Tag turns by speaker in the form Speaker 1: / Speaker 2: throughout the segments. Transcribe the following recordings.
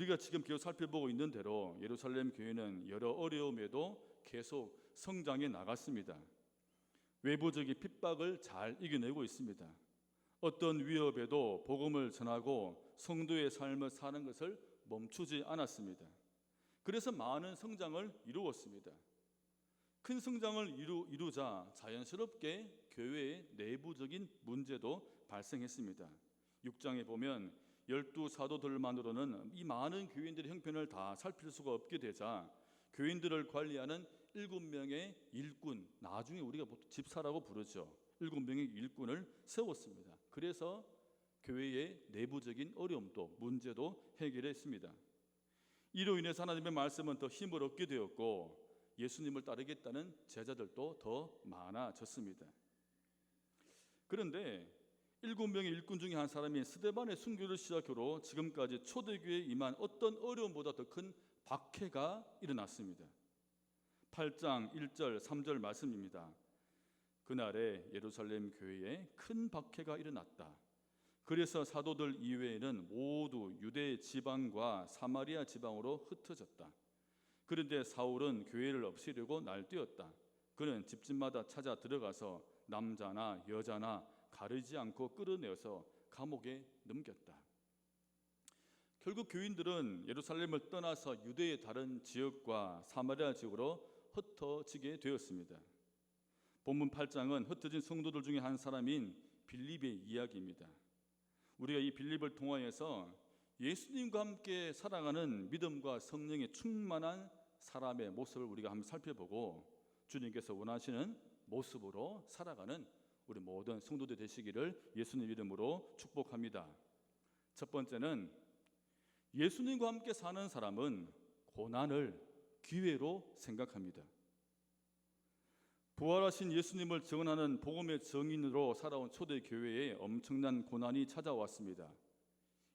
Speaker 1: 우리가 지금 계속 살펴보고 있는 대로 예루살렘 교회는 여러 어려움에도 계속 성장해 나갔습니다. 외부적인 핍박을 잘 이겨내고 있습니다. 어떤 위협에도 복음을 전하고 성도의 삶을 사는 것을 멈추지 않았습니다. 그래서 많은 성장을 이루었습니다. 큰 성장을 이루자 자연스럽게 교회의 내부적인 문제도 발생했습니다. 6장에 보면 12사도들만으로는 이 많은 교인들의 형편을 다 살필 수가 없게 되자 교인들을 관리하는 7명의 일꾼, 나중에 우리가 집사라고 부르죠. 7명의 일꾼을 세웠습니다. 그래서 교회의 내부적인 어려움도 문제도 해결했습니다. 이로 인해서 하나님의 말씀은 더 힘을 얻게 되었고 예수님을 따르겠다는 제자들도 더 많아졌습니다. 그런데 7명의 일꾼 중에 한 사람이 스데반의 순교를 시작으로 지금까지 초대교회에 임한 어떤 어려움보다 더 큰 박해가 일어났습니다. 8장 1절 3절 말씀입니다. 그날에 예루살렘 교회에 큰 박해가 일어났다. 그래서 사도들 이외에는 모두 유대 지방과 사마리아 지방으로 흩어졌다. 그런데 사울은 교회를 없애려고 날뛰었다. 그는 집집마다 찾아 들어가서 남자나 여자나 가리지 않고 끌어내어서 감옥에 넘겼다. 결국 교인들은 예루살렘을 떠나서 유대의 다른 지역과 사마리아 지역으로 흩어지게 되었습니다. 본문 8장은 흩어진 성도들 중에 한 사람인 빌립의 이야기입니다. 우리가 이 빌립을 통하여서 예수님과 함께 살아가는 믿음과 성령의 충만한 사람의 모습을 우리가 한번 살펴보고 주님께서 원하시는 모습으로 살아가는 우리 모든 성도들 되시기를 예수님 이름으로 축복합니다. 첫 번째는 예수님과 함께 사는 사람은 고난을 기회로 생각합니다. 부활하신 예수님을 증언하는 복음의 증인으로 살아온 초대교회에 엄청난 고난이 찾아왔습니다.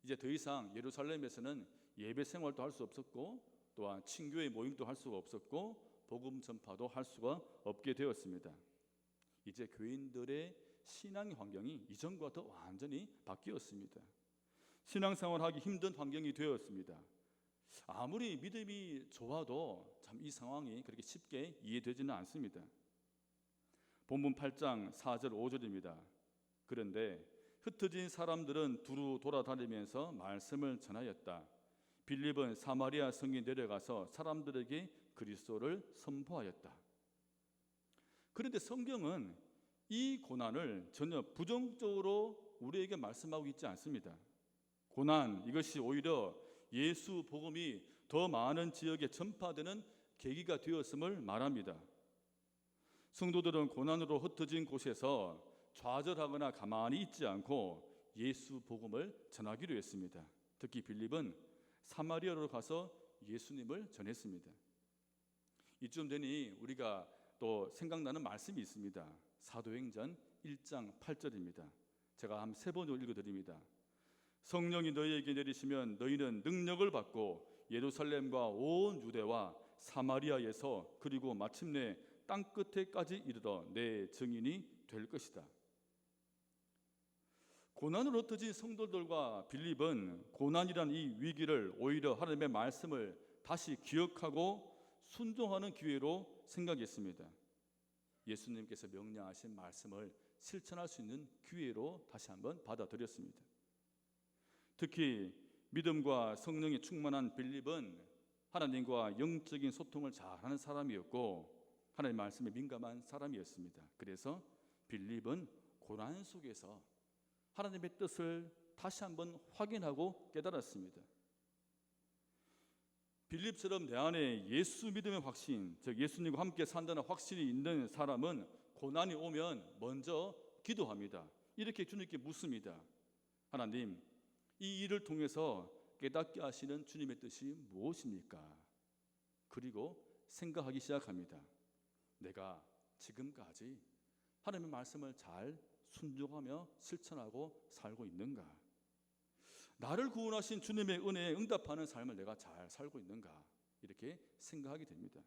Speaker 1: 이제 더 이상 예루살렘에서는 예배 생활도 할 수 없었고 또한 친교회 모임도 할 수가 없었고 복음 전파도 할 수가 없게 되었습니다. 이제 교인들의 신앙 환경이 이전과 더 완전히 바뀌었습니다. 신앙생활하기 힘든 환경이 되었습니다. 아무리 믿음이 좋아도 참 이 상황이 그렇게 쉽게 이해되지는 않습니다. 본문 8장 4절 5절입니다. 그런데 흩어진 사람들은 두루 돌아다니면서 말씀을 전하였다. 빌립은 사마리아 성에 내려가서 사람들에게 그리스도를 선포하였다. 그런데 성경은 이 고난을 전혀 부정적으로 우리에게 말씀하고 있지 않습니다. 고난, 이것이 오히려 예수 복음이 더 많은 지역에 전파되는 계기가 되었음을 말합니다. 성도들은 고난으로 흩어진 곳에서 좌절하거나 가만히 있지 않고 예수 복음을 전하기로 했습니다. 특히 빌립은 사마리아로 가서 예수님을 전했습니다. 이쯤 되니 우리가 또 생각나는 말씀이 있습니다. 사도행전 1장 8절입니다. 제가 한 3번 읽어드립니다. 성령이 너희에게 내리시면 너희는 능력을 받고 예루살렘과 온 유대와 사마리아에서 그리고 마침내 땅끝에까지 이르러 내 증인이 될 것이다. 고난으로 흩어진 성도들과 빌립은 고난이란 이 위기를 오히려 하나님의 말씀을 다시 기억하고 순종하는 기회로 생각했습니다. 예수님께서 명령하신 말씀을 실천할 수 있는 기회로 다시 한번 받아들였습니다. 특히 믿음과 성령이 충만한 빌립은 하나님과 영적인 소통을 잘하는 사람이었고 하나님의 말씀에 민감한 사람이었습니다. 그래서 빌립은 고난 속에서 하나님의 뜻을 다시 한번 확인하고 깨달았습니다. 빌립처럼 내 안에 예수 믿음의 확신, 즉 예수님과 함께 산다는 확신이 있는 사람은 고난이 오면 먼저 기도합니다. 이렇게 주님께 묻습니다. 하나님, 이 일을 통해서 깨닫게 하시는 주님의 뜻이 무엇입니까? 그리고 생각하기 시작합니다. 내가 지금까지 하나님의 말씀을 잘 순종하며 실천하고 살고 있는가? 나를 구원하신 주님의 은혜에 응답하는 삶을 내가 잘 살고 있는가? 이렇게 생각하게 됩니다.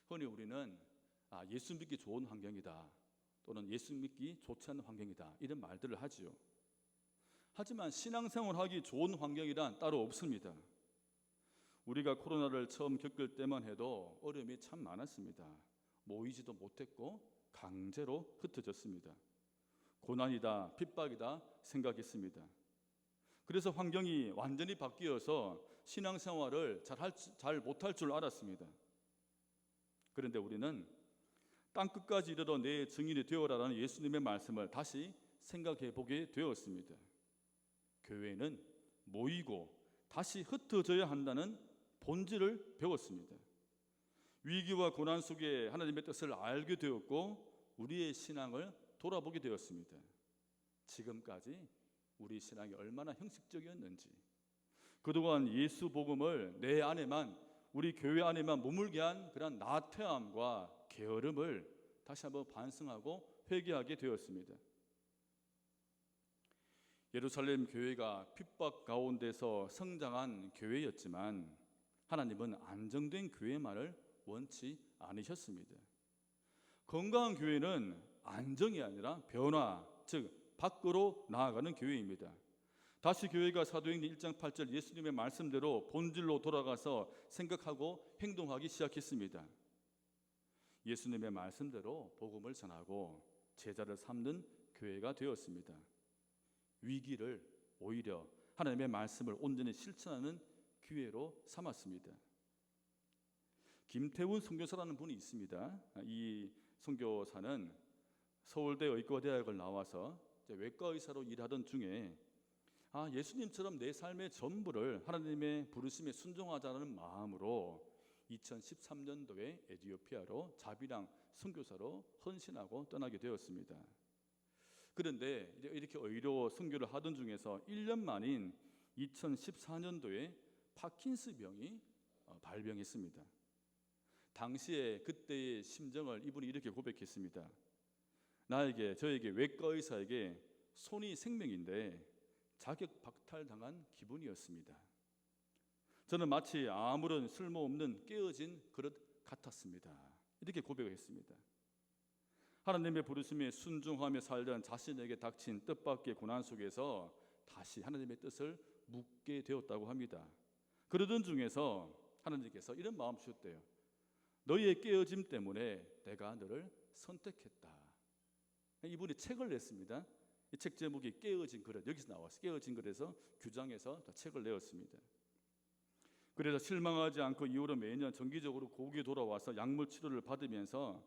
Speaker 1: 흔히 우리는 예수 믿기 좋은 환경이다 또는 예수 믿기 좋지 않은 환경이다 이런 말들을 하지요. 하지만 신앙생활하기 좋은 환경이란 따로 없습니다. 우리가 코로나를 처음 겪을 때만 해도 어려움이 참 많았습니다. 모이지도 못했고 강제로 흩어졌습니다. 고난이다, 핍박이다 생각했습니다. 그래서 환경이 완전히 바뀌어서 신앙생활을 잘 못할 줄 알았습니다. 그런데 우리는 땅끝까지 이르러 내 증인이 되어라라는 예수님의 말씀을 다시 생각해 보게 되었습니다. 교회는 모이고 다시 흩어져야 한다는 본질을 배웠습니다. 위기와 고난 속에 하나님의 뜻을 알게 되었고 우리의 신앙을 돌아보게 되었습니다. 지금까지 우리 신앙이 얼마나 형식적이었는지, 그동안 예수 복음을 내 안에만, 우리 교회 안에만 머물게 한 그런 나태함과 게으름을 다시 한번 반성하고 회개하게 되었습니다. 예루살렘 교회가 핍박 가운데서 성장한 교회였지만 하나님은 안정된 교회만을 원치 않으셨습니다. 건강한 교회는 안정이 아니라 변화, 즉 밖으로 나아가는 교회입니다. 다시 교회가 사도행전 1장 8절 예수님의 말씀대로 본질로 돌아가서 생각하고 행동하기 시작했습니다. 예수님의 말씀대로 복음을 전하고 제자를 삼는 교회가 되었습니다. 위기를 오히려 하나님의 말씀을 온전히 실천하는 기회로 삼았습니다. 김태훈 선교사라는 분이 있습니다. 이 선교사는 서울대 의과대학을 나와서 외과 의사로 일하던 중에 예수님처럼 내 삶의 전부를 하나님의 부르심에 순종하자는 마음으로 2013년도에 에티오피아로 자비랑 선교사로 헌신하고 떠나게 되었습니다. 그런데 이렇게 의료 선교를 하던 중에서 1년 만인 2014년도에 파킨스 병이 발병했습니다. 당시에 그때의 심정을 이분이 이렇게 고백했습니다. 저에게 외과 의사에게 손이 생명인데 자격 박탈당한 기분이었습니다. 저는 마치 아무런 쓸모없는 깨어진 그릇 같았습니다. 이렇게 고백을 했습니다. 하나님의 부르심에 순종하며 살던 자신에게 닥친 뜻밖의 고난 속에서 다시 하나님의 뜻을 묻게 되었다고 합니다. 그러던 중에서 하나님께서 이런 마음 주셨대요. 너희의 깨어짐 때문에 내가 너를 선택했다. 이분이 책을 냈습니다. 이 책 제목이 깨어진 그릇, 여기서 나왔어요. 깨어진 그릇에서 규장해서 책을 내었습니다. 그래서 실망하지 않고 이후로 매년 정기적으로 고국에 돌아와서 약물 치료를 받으면서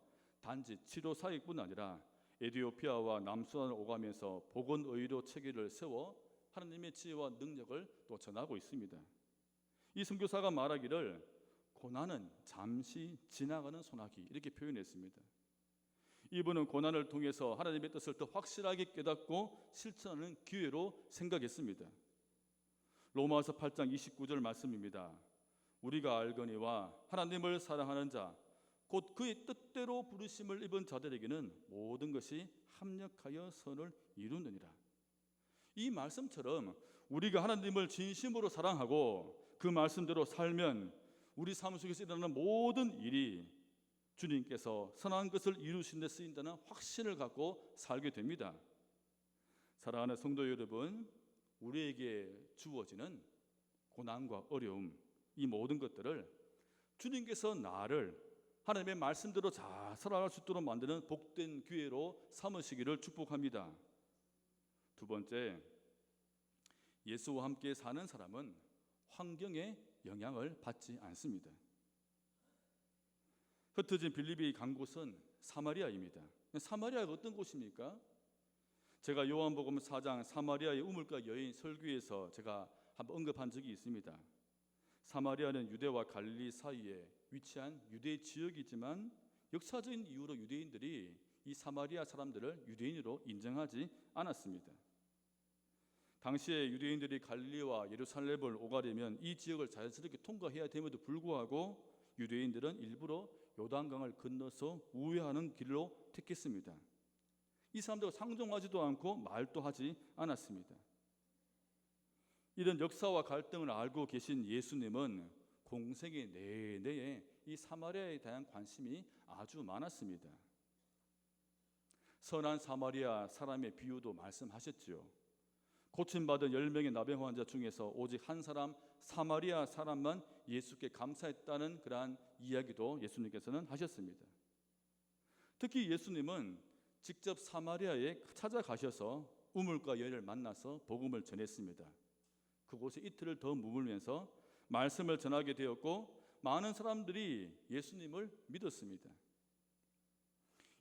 Speaker 1: 단지 치료 사역뿐 아니라 에티오피아와 남수단을 오가면서 보건의료 체계를 세워 하나님의 지혜와 능력을 또 전하고 있습니다. 이 선교사가 말하기를 고난은 잠시 지나가는 소나기 이렇게 표현했습니다. 이분은 고난을 통해서 하나님의 뜻을 더 확실하게 깨닫고 실천하는 기회로 생각했습니다. 로마서 8장 29절 말씀입니다. 우리가 알거니와 하나님을 사랑하는 자 곧 그의 뜻대로 부르심을 입은 자들에게는 모든 것이 합력하여 선을 이루느니라. 이 말씀처럼 우리가 하나님을 진심으로 사랑하고 그 말씀대로 살면 우리 삶 속에서 일어나는 모든 일이 주님께서 선한 것을 이루신 데 쓰인다는 확신을 갖고 살게 됩니다. 사랑하는 성도 여러분, 우리에게 주어지는 고난과 어려움, 이 모든 것들을 주님께서 나를 하나님의 말씀대로 잘 살아갈 수 있도록 만드는 복된 기회로 삼으시기를 축복합니다. 두 번째, 예수와 함께 사는 사람은 환경의 영향을 받지 않습니다. 흩어진 빌립이 간 곳은 사마리아입니다. 사마리아가 어떤 곳입니까? 제가 요한복음 4장 사마리아의 우물가 여인 설교에서 제가 한번 언급한 적이 있습니다. 사마리아는 유대와 갈릴리 사이에 위치한 유대 지역이지만 역사적인 이유로 유대인들이 이 사마리아 사람들을 유대인으로 인정하지 않았습니다. 당시에 유대인들이 갈릴리와 예루살렘을 오가려면 이 지역을 자연스럽게 통과해야 됨에도 불구하고 유대인들은 일부러 요단강을 건너서 우회하는 길로 택했습니다. 이 사람들과 상종하지도 않고 말도 하지 않았습니다. 이런 역사와 갈등을 알고 계신 예수님은 공생의 내내에 이 사마리아에 대한 관심이 아주 많았습니다. 선한 사마리아 사람의 비유도 말씀하셨지요. 고침받은 10명의 나병 환자 중에서 오직 한 사람, 사마리아 사람만 예수께 감사했다는 그러한 이야기도 예수님께서는 하셨습니다. 특히 예수님은 직접 사마리아에 찾아가셔서 우물가 여인을 만나서 복음을 전했습니다. 그곳에 이틀을 더 머물면서 말씀을 전하게 되었고 많은 사람들이 예수님을 믿었습니다.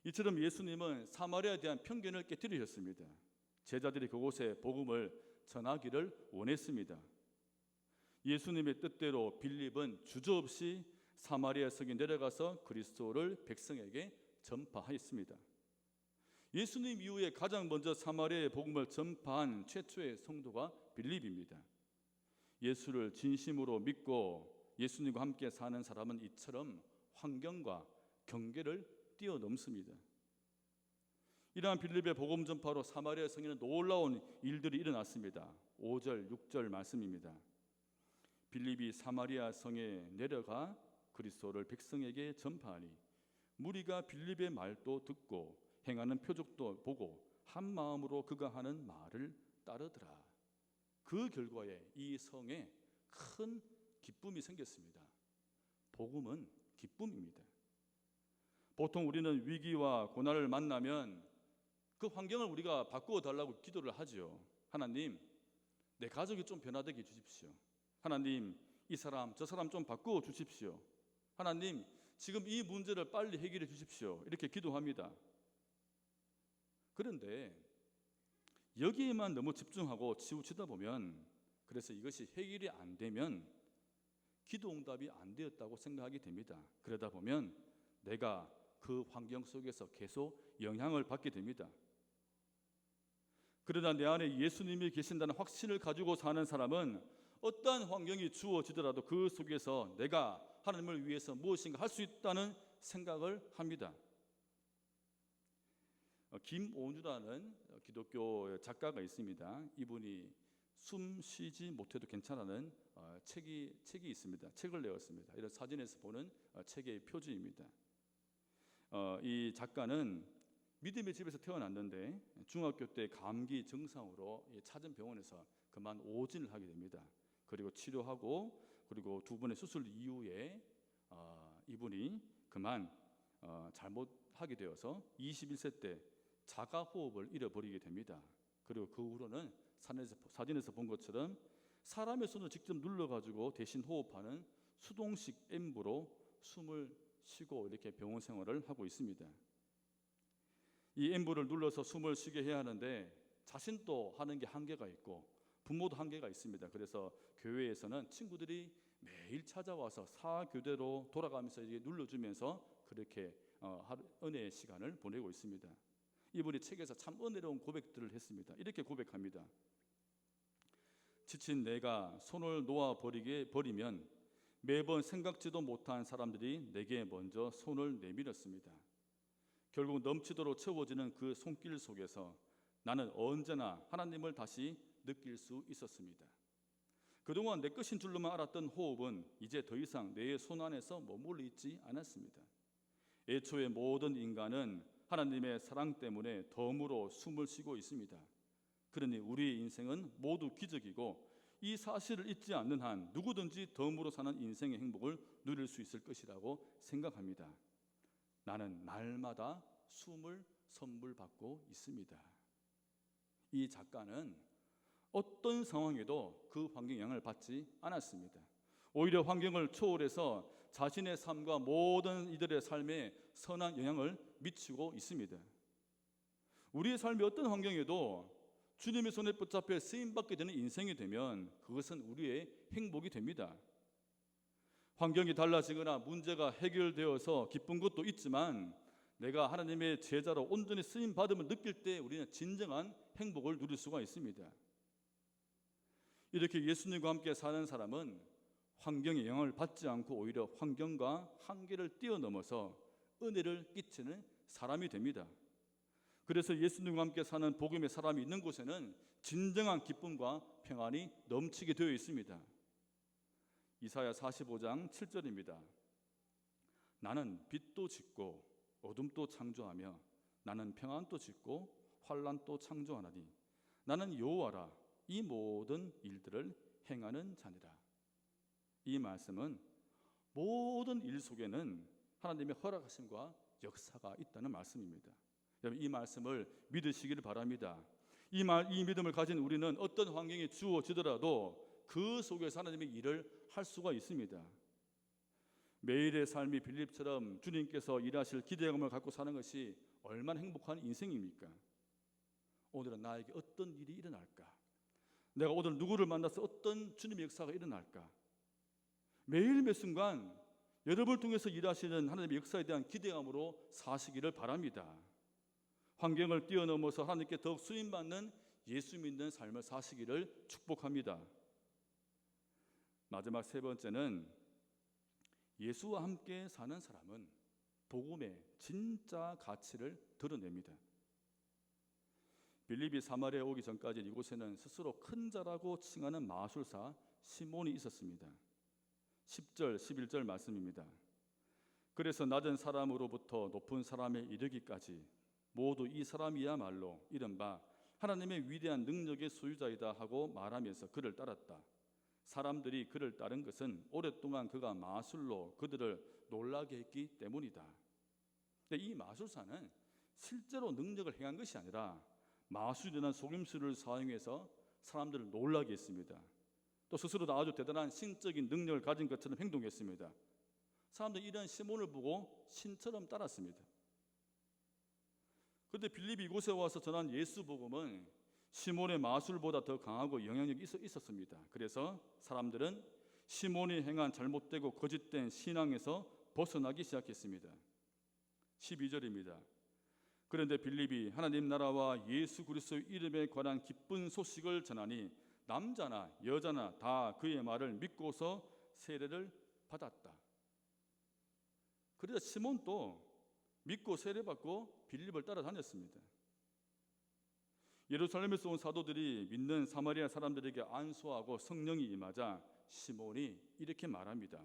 Speaker 1: 이처럼 예수님은 사마리아에 대한 편견을 깨뜨리셨습니다. 제자들이 그곳에 복음을 전하기를 원했습니다. 예수님의 뜻대로 빌립은 주저없이 사마리아 성에 내려가서 그리스도를 백성에게 전파하였습니다. 예수님 이후에 가장 먼저 사마리아의 복음을 전파한 최초의 성도가 빌립입니다. 예수를 진심으로 믿고 예수님과 함께 사는 사람은 이처럼 환경과 경계를 뛰어넘습니다. 이러한 빌립의 복음 전파로 사마리아 성에는 놀라운 일들이 일어났습니다. 5절, 6절 말씀입니다. 빌립이 사마리아 성에 내려가 그리스도를 백성에게 전파하니 무리가 빌립의 말도 듣고 행하는 표적도 보고 한 마음으로 그가 하는 말을 따르더라. 그 결과에 이 성에 큰 기쁨이 생겼습니다. 복음은 기쁨입니다. 보통 우리는 위기와 고난을 만나면 그 환경을 우리가 바꾸어 달라고 기도를 하죠. 하나님, 내 가족이 좀 변화되게 해주십시오. 하나님, 이 사람 저 사람 좀 바꾸어 주십시오. 하나님, 지금 이 문제를 빨리 해결해 주십시오. 이렇게 기도합니다. 그런데 여기에만 너무 집중하고 치우치다 보면, 그래서 이것이 해결이 안 되면 기도 응답이 안 되었다고 생각하게 됩니다. 그러다 보면 내가 그 환경 속에서 계속 영향을 받게 됩니다. 그러나 내 안에 예수님이 계신다는 확신을 가지고 사는 사람은 어떠한 환경이 주어지더라도 그 속에서 내가 하나님을 위해서 무엇인가 할 수 있다는 생각을 합니다. 김오주라는 기독교 작가가 있습니다. 이분이 숨 쉬지 못해도 괜찮다는 책이 있습니다. 책을 내었습니다. 이런 사진에서 보는 책의 표지입니다. 이 작가는 믿음의 집에서 태어났는데 중학교 때 감기 증상으로 찾은 병원에서 그만 오진을 하게 됩니다. 그리고 치료하고 그리고 두 번의 수술 이후에 이분이 그만 잘못하게 되어서 21세 때 자가호흡을 잃어버리게 됩니다. 그리고 그 후로는 사진에서 본 것처럼 사람의 손을 직접 눌러가지고 대신 호흡하는 수동식 엠브로 숨을 쉬고 이렇게 병원 생활을 하고 있습니다. 이 엠브를 눌러서 숨을 쉬게 해야 하는데 자신도 하는 게 한계가 있고 부모도 한계가 있습니다. 그래서 교회에서는 친구들이 매일 찾아와서 사교대로 돌아가면서 이게 눌러주면서 그렇게 은혜의 시간을 보내고 있습니다. 이분이 책에서 참 은혜로운 고백들을 했습니다. 이렇게 고백합니다. 지친 내가 손을 놓아 버리면 매번 생각지도 못한 사람들이 내게 먼저 손을 내밀었습니다. 결국 넘치도록 채워지는 그 손길 속에서 나는 언제나 하나님을 다시 느낄 수 있었습니다. 그동안 내 것인 줄로만 알았던 호흡은 이제 더 이상 내 손 안에서 머물러 있지 않았습니다. 애초에 모든 인간은 하나님의 사랑 때문에 덤으로 숨을 쉬고 있습니다. 그러니 우리의 인생은 모두 기적이고 이 사실을 잊지 않는 한 누구든지 덤으로 사는 인생의 행복을 누릴 수 있을 것이라고 생각합니다. 나는 날마다 숨을 선물받고 있습니다. 이 작가는 어떤 상황에도 그 환경 영향을 받지 않았습니다. 오히려 환경을 초월해서 자신의 삶과 모든 이들의 삶에 선한 영향을 미치고 있습니다. 우리의 삶이 어떤 환경에도 주님의 손에 붙잡혀 쓰임받게 되는 인생이 되면 그것은 우리의 행복이 됩니다. 환경이 달라지거나 문제가 해결되어서 기쁜 것도 있지만 내가 하나님의 제자로 온전히 쓰임받음을 느낄 때 우리는 진정한 행복을 누릴 수가 있습니다. 이렇게 예수님과 함께 사는 사람은 환경의 영향을 받지 않고 오히려 환경과 한계를 뛰어넘어서 은혜를 끼치는 사람이 됩니다. 그래서 예수님과 함께 사는 복음의 사람이 있는 곳에는 진정한 기쁨과 평안이 넘치게 되어 있습니다. 이사야 45장 7절입니다. 나는 빛도 짓고 어둠도 창조하며 나는 평안도 짓고 환란도 창조하나니 나는 여호와라 이 모든 일들을 행하는 자니라. 이 말씀은 모든 일 속에는 하나님의 허락하심과 역사가 있다는 말씀입니다. 여러분, 이 말씀을 믿으시기를 바랍니다. 이 믿음을 가진 우리는 어떤 환경이 주어지더라도 그 속에서 하나님의 일을 할 수가 있습니다. 매일의 삶이 빌립처럼 주님께서 일하실 기대감을 갖고 사는 것이 얼마나 행복한 인생입니까? 오늘은 나에게 어떤 일이 일어날까? 내가 오늘 누구를 만나서 어떤 주님의 역사가 일어날까? 매일 매 순간 여러분을 통해서 일하시는 하나님의 역사에 대한 기대감으로 사시기를 바랍니다. 환경을 뛰어넘어서 하나님께 더욱 쓰임받는 예수 믿는 삶을 사시기를 축복합니다. 마지막 세 번째는 예수와 함께 사는 사람은 복음의 진짜 가치를 드러냅니다. 빌립이 사마리아에 오기 전까지 이곳에는 스스로 큰 자라고 칭하는 마술사 시몬이 있었습니다. 10절, 11절 말씀입니다. 그래서 낮은 사람으로부터 높은 사람에 이르기까지 모두 이 사람이야말로 이른바 하나님의 위대한 능력의 소유자이다 하고 말하면서 그를 따랐다. 사람들이 그를 따른 것은 오랫동안 그가 마술로 그들을 놀라게 했기 때문이다. 근데 이 마술사는 실제로 능력을 행한 것이 아니라 마술이라는 속임수를 사용해서 사람들을 놀라게 했습니다. 또 스스로도 아주 대단한 신적인 능력을 가진 것처럼 행동했습니다. 사람들이 이런 시몬을 보고 신처럼 따랐습니다. 그런데 빌립이 이곳에 와서 전한 예수 복음은 시몬의 마술보다 더 강하고 영향력이 있었습니다. 그래서 사람들은 시몬이 행한 잘못되고 거짓된 신앙에서 벗어나기 시작했습니다. 12절입니다. 그런데 빌립이 하나님 나라와 예수 그리스도의 이름에 관한 기쁜 소식을 전하니 남자나 여자나 다 그의 말을 믿고서 세례를 받았다. 그래서 시몬도 믿고 세례받고 빌립을 따라다녔습니다. 예루살렘에서 온 사도들이 믿는 사마리아 사람들에게 안수하고 성령이 임하자 시몬이 이렇게 말합니다.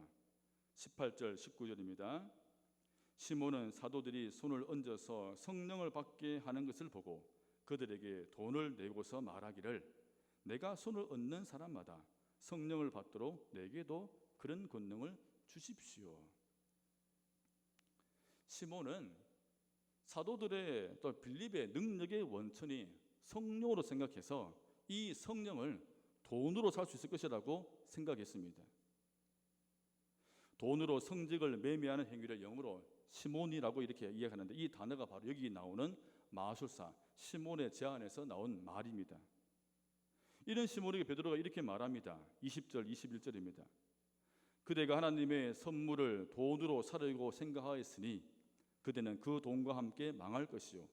Speaker 1: 18절 19절입니다. 시몬은 사도들이 손을 얹어서 성령을 받게 하는 것을 보고 그들에게 돈을 내고서 말하기를 내가 손을 얹는 사람마다 성령을 받도록 내게도 그런 권능을 주십시오. 시몬은 사도들의 또 빌립의 능력의 원천이 성령으로 생각해서 이 성령을 돈으로 살 수 있을 것이라고 생각했습니다. 돈으로 성직을 매매하는 행위를 영어로 시몬이라고 이렇게 이야기하는데 이 단어가 바로 여기 나오는 마술사 시몬의 제안에서 나온 말입니다. 이런 시몬에게 베드로가 이렇게 말합니다. 20절 21절입니다. 그대가 하나님의 선물을 돈으로 사려고 생각하였으니 그대는 그 돈과 함께 망할 것이요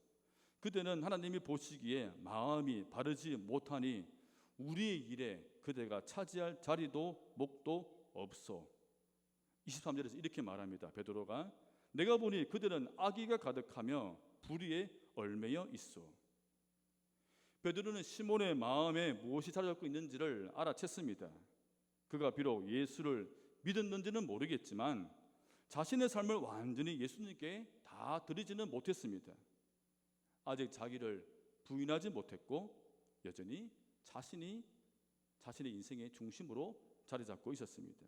Speaker 1: 그대는 하나님이 보시기에 마음이 바르지 못하니 우리의 일에 그대가 차지할 자리도 목도 없소. 23절에서 이렇게 말합니다. 베드로가 내가 보니 그들은 악의가 가득하며 불의에 얽매여 있어. 베드로는 시몬의 마음에 무엇이 자리 잡고 있는지를 알아챘습니다. 그가 비록 예수를 믿었는지는 모르겠지만 자신의 삶을 완전히 예수님께 다 드리지는 못했습니다. 아직 자기를 부인하지 못했고 여전히 자신이 자신의 인생의 중심으로 자리 잡고 있었습니다.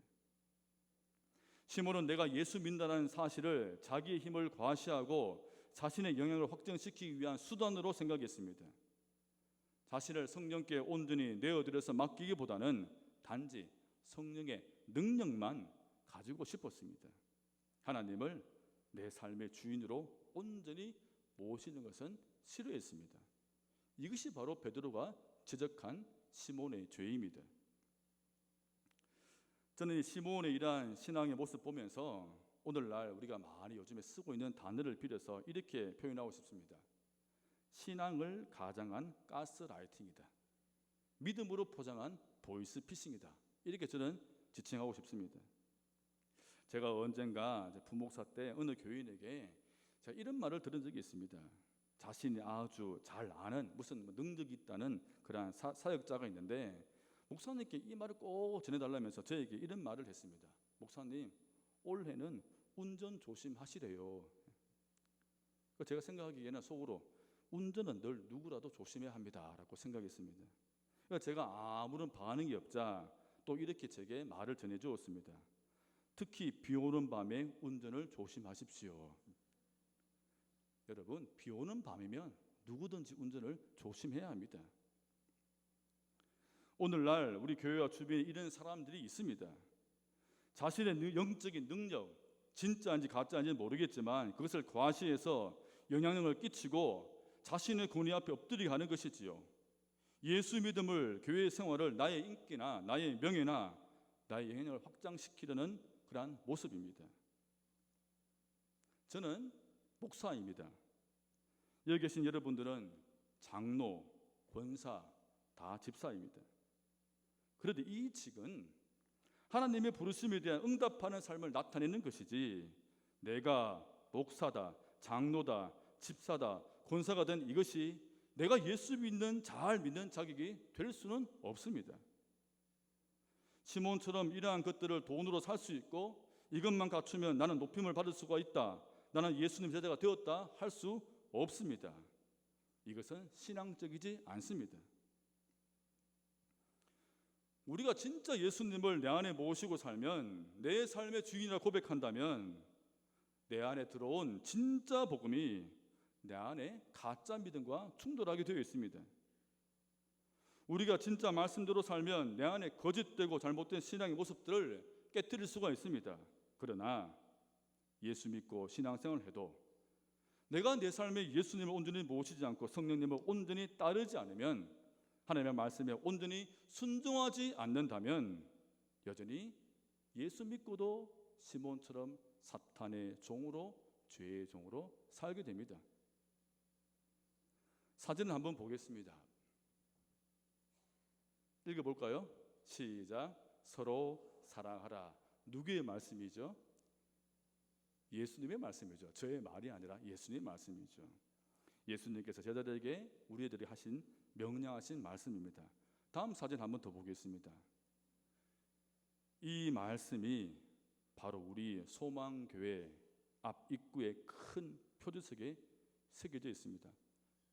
Speaker 1: 시몬은 내가 예수 믿는다는 사실을 자기의 힘을 과시하고 자신의 영향을 확정시키기 위한 수단으로 생각했습니다. 자신을 성령께 온전히 내어드려서 맡기기보다는 단지 성령의 능력만 가지고 싶었습니다. 하나님을 내 삶의 주인으로 온전히 모시는 것은 싫어했습니다. 이것이 바로 베드로가 지적한 시몬의 죄입니다. 저는 이 시몬의 이러한 신앙의 모습 보면서 오늘날 우리가 많이 요즘에 쓰고 있는 단어를 빌어서 이렇게 표현하고 싶습니다. 신앙을 가장한 가스라이팅이다. 믿음으로 포장한 보이스피싱이다. 이렇게 저는 지칭하고 싶습니다. 제가 언젠가 부목사 때 어느 교인에게 제가 이런 말을 들은 적이 있습니다. 자신이 아주 잘 아는 무슨 능력이 있다는 그러한 사역자가 있는데 목사님께 이 말을 꼭 전해달라면서 저에게 이런 말을 했습니다. 목사님, 올해는 운전 조심하시래요. 제가 생각하기에는 속으로 운전은 늘 누구라도 조심해야 합니다 라고 생각했습니다. 그러니까 제가 아무런 반응이 없자 또 이렇게 제게 말을 전해주었습니다. 특히 비 오는 밤에 운전을 조심하십시오. 여러분, 비 오는 밤이면 누구든지 운전을 조심해야 합니다. 오늘날 우리 교회와 주변에 이런 사람들이 있습니다. 자신의 영적인 능력, 진짜인지 가짜인지 모르겠지만 그것을 과시해서 영향력을 끼치고 자신의 권위 앞에 엎드리게 하는 것이지요. 예수 믿음을, 교회 생활을 나의 인기나 나의 명예나 나의 영향력을 확장시키려는 그러한 모습입니다. 저는 목사입니다. 여기 계신 여러분들은 장로, 권사, 다 집사입니다. 그런데 이 직은 하나님의 부르심에 대한 응답하는 삶을 나타내는 것이지, 내가 목사다, 장로다, 집사다, 권사가 된 이것이 내가 예수 믿는, 잘 믿는 자격이 될 수는 없습니다. 시몬처럼 이러한 것들을 돈으로 살 수 있고 이것만 갖추면 나는 높임을 받을 수가 있다, 나는 예수님 제자가 되었다 할 수 없습니다. 이것은 신앙적이지 않습니다. 우리가 진짜 예수님을 내 안에 모시고 살면, 내 삶의 주인이라 고백한다면 내 안에 들어온 진짜 복음이 내 안에 가짜 믿음과 충돌하게 되어 있습니다. 우리가 진짜 말씀대로 살면 내 안에 거짓되고 잘못된 신앙의 모습들을 깨뜨릴 수가 있습니다. 그러나 예수 믿고 신앙생활을 해도 내가 내 삶에 예수님을 온전히 모시지 않고 성령님을 온전히 따르지 않으면, 하나님의 말씀에 온전히 순종하지 않는다면 여전히 예수 믿고도 시몬처럼 사탄의 종으로, 죄의 종으로 살게 됩니다. 사진을 한번 보겠습니다. 읽어볼까요? 시작. 서로 사랑하라. 누구의 말씀이죠? 예수님의 말씀이죠. 저의 말이 아니라 예수님의 말씀이죠. 예수님께서 제자들에게 우리들이 하신, 명령하신 말씀입니다. 다음 사진 한번 더 보겠습니다. 이 말씀이 바로 우리 소망교회 앞 입구에 큰 표지석에 새겨져 있습니다.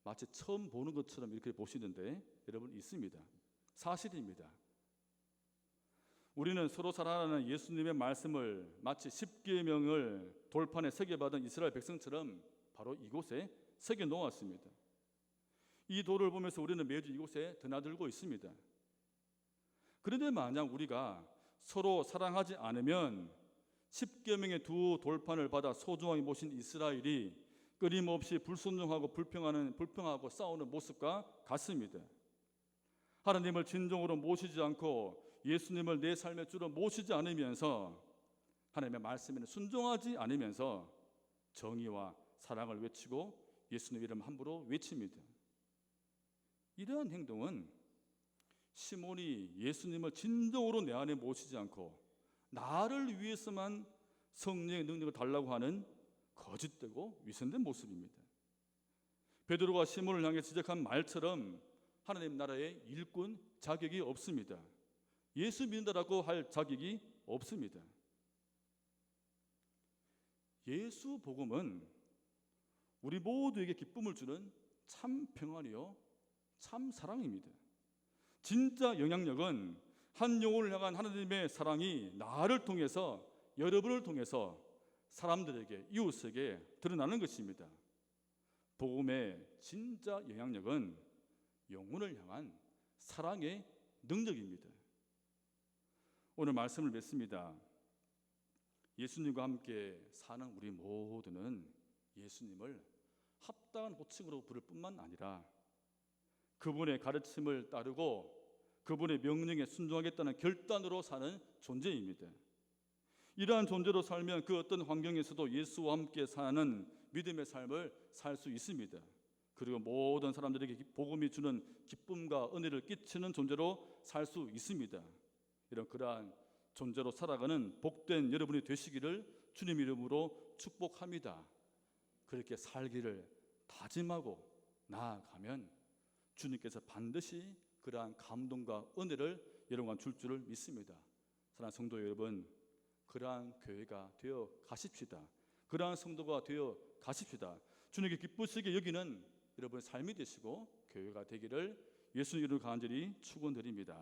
Speaker 1: 마치 처음 보는 것처럼 이렇게 보시는데 여러분, 있습니다. 사실입니다. 우리는 서로 사랑하는 예수님의 말씀을 마치 십계명을 돌판에 새겨받은 이스라엘 백성처럼 바로 이곳에 새겨 놓았습니다. 이 돌을 보면서 우리는 매주 이곳에 드나들고 있습니다. 그런데 만약 우리가 서로 사랑하지 않으면 십계명의 두 돌판을 받아 소중하게 모신 이스라엘이 끊임없이 불순종하고 불평하고 싸우는 모습과 같습니다. 하나님을 진정으로 모시지 않고 예수님을 내 삶의 주로 모시지 않으면서, 하나님의 말씀에는 순종하지 않으면서 정의와 사랑을 외치고 예수님 이름 함부로 외칩니다. 이러한 행동은 시몬이 예수님을 진정으로 내 안에 모시지 않고 나를 위해서만 성령의 능력을 달라고 하는 거짓되고 위선된 모습입니다. 베드로가 시몬을 향해 지적한 말처럼 하나님 나라의 일꾼 자격이 없습니다. 예수 믿는다라고 할 자격이 없습니다. 예수 복음은 우리 모두에게 기쁨을 주는 참 평안이요 참 사랑입니다. 진짜 영향력은 한 영혼을 향한 하나님의 사랑이 나를 통해서, 여러분을 통해서 사람들에게, 이웃에게 드러나는 것입니다. 복음의 진짜 영향력은 영혼을 향한 사랑의 능력입니다. 오늘 말씀을 맺습니다. 예수님과 함께 사는 우리 모두는 예수님을 합당한 호칭으로 부를 뿐만 아니라 그분의 가르침을 따르고 그분의 명령에 순종하겠다는 결단으로 사는 존재입니다. 이러한 존재로 살면 그 어떤 환경에서도 예수와 함께 사는 믿음의 삶을 살 수 있습니다. 그리고 모든 사람들에게 복음이 주는 기쁨과 은혜를 끼치는 존재로 살 수 있습니다. 그러한 존재로 살아가는 복된 여러분이 되시기를 주님 이름으로 축복합니다. 그렇게 살기를 다짐하고 나아가면 주님께서 반드시 그러한 감동과 은혜를 여러분과 줄 줄을 믿습니다. 사랑하는 성도 여러분, 그러한 교회가 되어 가십시다. 그러한 성도가 되어 가십시다. 주님께 기쁘시게 여기는 여러분의 삶이 되시고 교회가 되기를 예수 이름으로 간절히 축원드립니다.